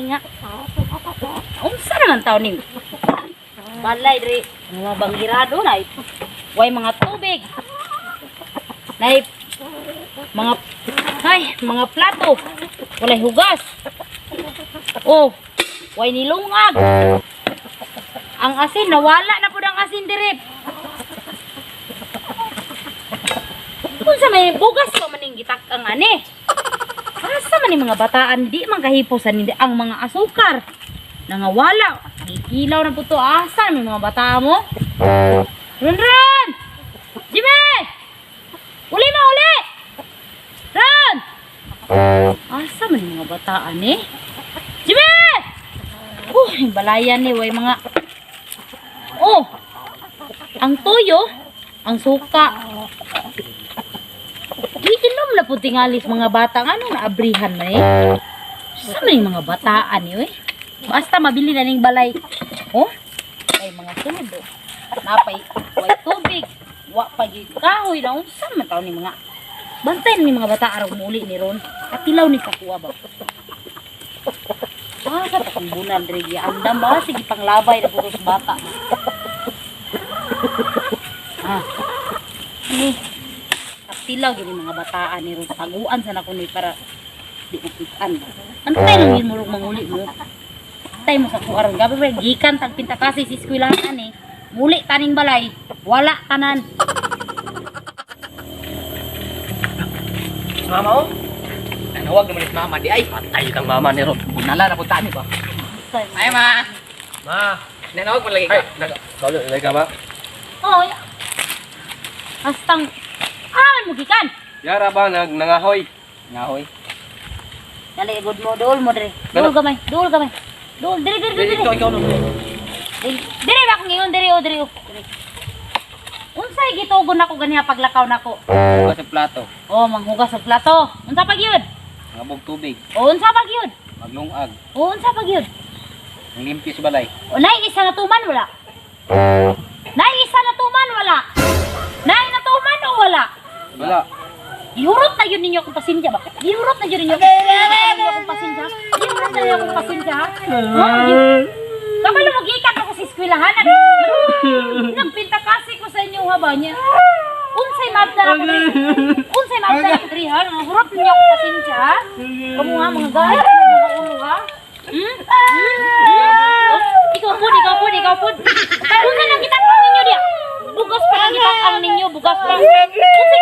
nga. Unsa naman taon ni? Balay diri mga banggirado na way mga tubig. Nay mga plato. Walay hugas. Oh, way nilungag. Ang asin nawala na pud ang asin diri. Kung sa may bugas pa maning gitak ang ani. Asa man ni mga bataan di man kahiposan hindi ang mga asukar. Nangawala. Gikilaw na po to. Asa may mga bata mo? Run! Jimmy! Uli mo, uli! Run! Asa man yung mga bataan eh? Jimmy! Yung balayan ni, way mga... Oh! Ang tuyo, ang suka. Giinom na po tingalis mga bata. Anong naabrihan na eh? Asa man yung mga bataan eh? Basta mabili na ning balay. Oh? Ay mga sunod. Oh. Napay way tubig. Wa pagi kahoy na unsa man taon ni mga bantay ni mga bata araw muli ni ron. Katilaw ni sa kuwa ba. Sa pambunan diri andam ba sige panglabay na puros bata. Ni katilaw gyud mga bataan ni ron. Taguan sa nako ni para di upitan. Antay lang yun murong manguli mo. Tay mo sa kuaron gabi ba gikan tag pinta kasi si eskwelahan ani muli taning balay wala tanan. Mama oh. Nanawag naman si mama di ay patay kang mama ni Ron. Bunala na punta ni ba. Ay ma. Ma, nanawag mo lagi ka. Dalo lagi ka ba? Oh. Hastang mo gikan. Yara ba nangahoy? Nangahoy. Dali good mo dol mo dire. Dol gamay, dol gamay. Dol, diri. Ikaw no. Diri ba ko ngayon, diri. Unsay gitugon nako ganiha paglakaw nako? Hugas sa plato. Oh, manghugas sa plato. Unsa pa gyud? Ngabog tubig. Oh, unsa pa gyud? Maglungag. Oh, unsa pa gyud? Nglimpis balay. O nay isa na tuman wala? Nay isa na tuman wala? Nay na tuman o wala? Wala. Ihurot na yun ninyo akong pasensya ba? Ihurot na yun ninyo akong pasensya? Ihurot na yun akong pasensya? Kabalo mag-ikat ako sa eskwelahan. Nagpinta kasi ko sa inyo haba niya. Unsay mabda ako diri ha? Ihurot ninyo akong pasensya? Kamu ha, mga gaya, mga ulo ha? Ikaw po. Unsa lang kita pang ninyo diya? Bugas pa lang ang ninyo, bugas pa. Unsay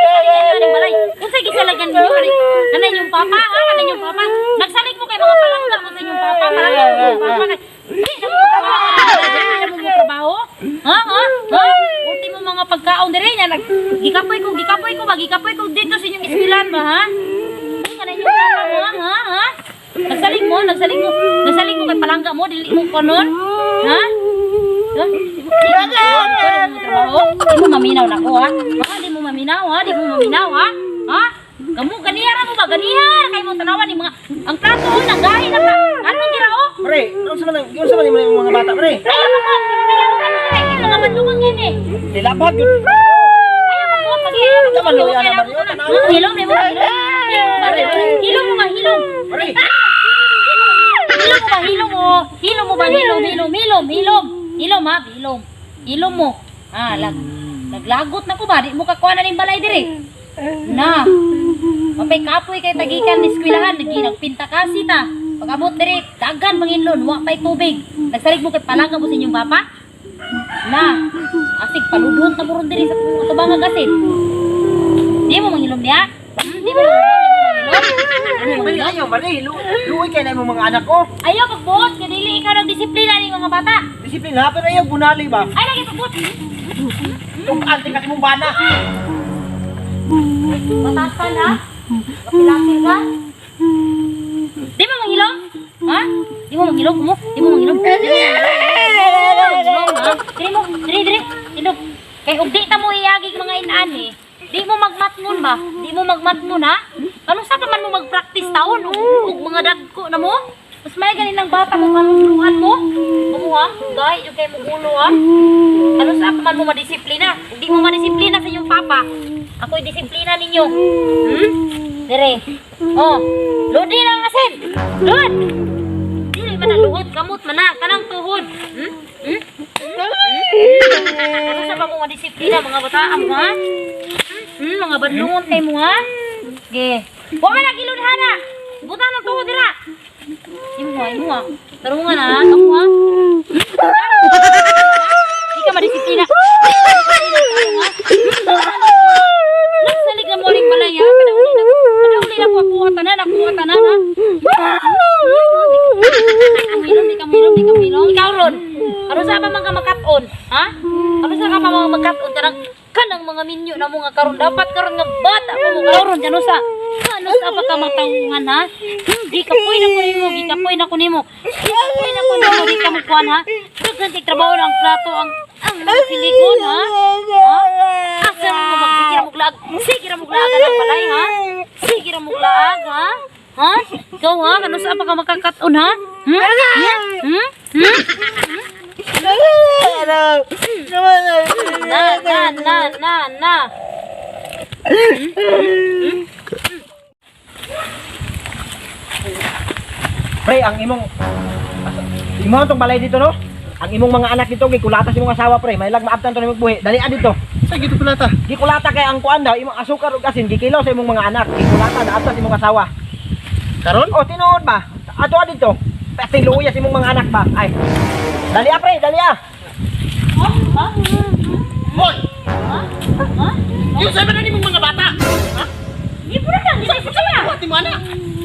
gisalagan ninyo balay? Unsay gisalagan ninyo ari? Kanay yung papa, kanay yung papa. Nagsalig mo kay mga palangga mo sa inyong papa, palangga mo sa papa. Di mo trabaho? Ha? Ultimo mga pagkaon diri nya gikapoy ko dito sa inyong eskwelahan ba ha? Kanay yung papa mo ha? Nagsalig mo kay palangga mo dili mo kanon? Ha? Di mo maminaw na ko ha? Di mo maminaw ha? Ha? Kamu ganihara mo ba? Ganihara kay mo tanawan ni mga ang plato o nagahi na ka. Ano dira o? Pre, unsa man yung mga bata pre? Ayaw mo ko. Mga madlumang yan eh. Dilapag yun. Ayaw mo ko. Hilom. Hilom mo ba? Pre. Hilom ha, hilom mo. Naglagot na ko ba? Di mo kakuha na ng balay diri. Na. Mapay kapoy kay tagikan ni eskwelahan, nagpinta kasi ta. Pag abot diri, dagan manginlon, wa pay tubig. Nagsalig mo kay palangga mo sa inyong papa? Na. Asig paludhon ta mo ron diri sa tubang asin. Di mo manghilom diha? Di mo Ayaw mali, luoy kay na mo mga anak ko. ayaw pagbuot, kadili ikaw ng disiplina ni mga bata. Disiplina, pero ayaw bunali ba? Ay, lagi pagbuot. Tungkal kasi mong bana. Mataas ka na? Kapilasin ka? Di mo manghilom? Ha? Di mo manghilom? Di mo manghilom? Diri. Ilog. Kay ugdi ta mo iyagig mga inani. Di mo magmatngon ba? Di mo magmatngon ha? Ano sa pa man mo mag-practice taon? Ug mga dagko na mo? Mas may ganinang bata mo kanuluhan mo? Kamu ha? Dahil yung kayo mo gulo ha? Ano sa pa man mo madisiplina? Hindi mo madisiplina sa iyong papa. Ako'y disiplina ninyo. Dire. Oh, lodi lang asin. Lod. Dire, na luhod kamot man na kanang tuhod. Ano sa ba mo nga disiplina mga bata mo ha? Mga badlungon kay mo ha? Ge. Wa man nagiludhana. Butan ng tuhod dira. Imo ha. Tarungan ha, kamo ha. Di ka madisiplina. Nagsalig na mo rin balay ha. Kadauli na po ako tanan ha. Di ka milom. Ikaw ron. Ano sa pa mga makaton? Ha? Ano sa ka pa mga makaton? Kanang mga minyo na mo nga karon dapat karon nga bata mo mo karon ano sa pa ka matawungan ha? Di ka poy na ko nimo. Di ka mo kuan ha? Dughan kay trabaho ng plato ang mga silikon ha? Asa mo magsigir mo glag ang balay ha? Sigir mo glag ha? Ha? Ikaw ha? Ano sa pa ka makakaton ha? Na. Pre, ang imong tong balay dito no? Ang imong mga anak dito gikulata sa imong asawa pre, may lag maabtan to nimong buhi. Dali dito. Sa gito kulata. Gikulata kay ang kuan daw imong asukar ug asin gikilaw sa imong mga anak. Gikulata naabtan sa imong asawa. Karon? Oh, tinuod ba? Ato dito. Pati luya sa imong mga anak ba? Ay. Dali pre, dali Hoy! Yung sabi na nimong mga bata. Ha? Di po na lang, di sa kaya. Buhat mo anak.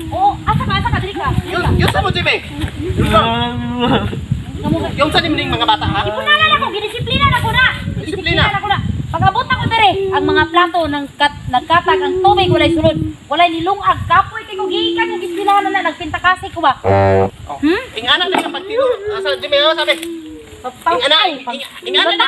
Oo, asa ka, dili ka. Yung sa mo, Jimmy. Yung sa nimong mga bata, ha? Ipunalan ako, gidisiplina na ko na. Disiplina? na ko na. Pagabot ako dire, ang mga plato ng nagkatag ang tubig walay sulod, walay nilungag, kapoy kay ko gikan yung gispinahan na nagpinta kasi ko ba. Ing anak na yung pagtiro. Asa, Jimmy, ano sabi? Ingana na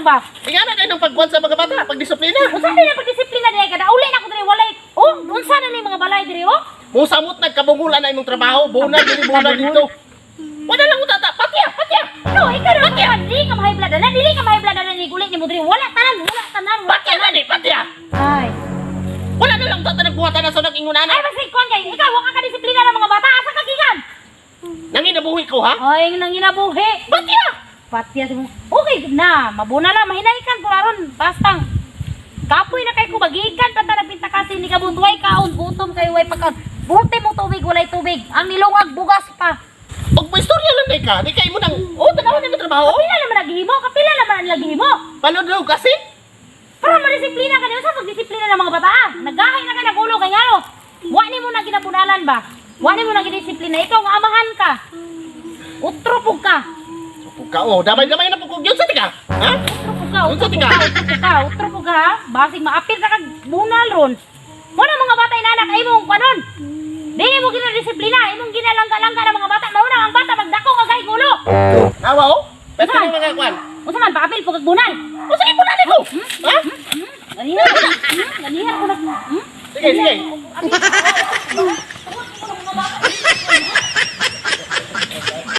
ba? Ingana na yung pagbuhat sa mga bata, pagdisiplina. Unsa na yung pagdisiplina dire kada uli na ko dire walay. Oh, unsa na ni mga balay dire oh? Musamot nagkabungulan na imong trabaho, bunal dito. Wala lang mo tata, patya. No, ikaw na dili ka mahiblad na, dili ka mahiblad na ni gulit ni mo dire. Wala tanan. Patya na ni, patya. Ay. Wala na lang tata nagbuhatan na sa nag-ingunan. Ay, basta kon kay ikaw wa ka disiplina ng mga bata asa ka gikan? Nanginabuhi ko, ha? Ay, nang ginabuhi. Patya! Patya si mo. Okay na, mabuna na mahinaikan ko aron bastang. Kapoy na kay ko bagikan pata nagpinta kasi ni kabutway kaon gutom kay way pagkaon. Buti mo tubig walay tubig. Ang nilungag bugas pa. Pag may istorya lang di kay mo nang, tanawan na trabaho. Kapila naman naghihimo, kapila naman ang naghihimo. Palod kasi? Para madisiplina ka din sa pagdisiplina ng mga bata. Nagahay na ka nagulo kay ngalo. Wa ni mo na ginabunalan ba? Wa ni mo na gidisiplina ikaw nga amahan ka. Utropog ka. Damay-damay na po kung yun sa tika. Ha? Utropog ka ha? Basig maapil ka kag bunal ron. Muna mga bata inanak ay mong kanon. Dili mo ginadisiplina, imong ginalangga-langga ng mga bata. Mauna ang bata magdako nga gay gulo. Awa o? Pwede mo mga kwan. Unsa man paapil po kag bunal? Sige po na ko. Ha? Ganihar ko na. Sige.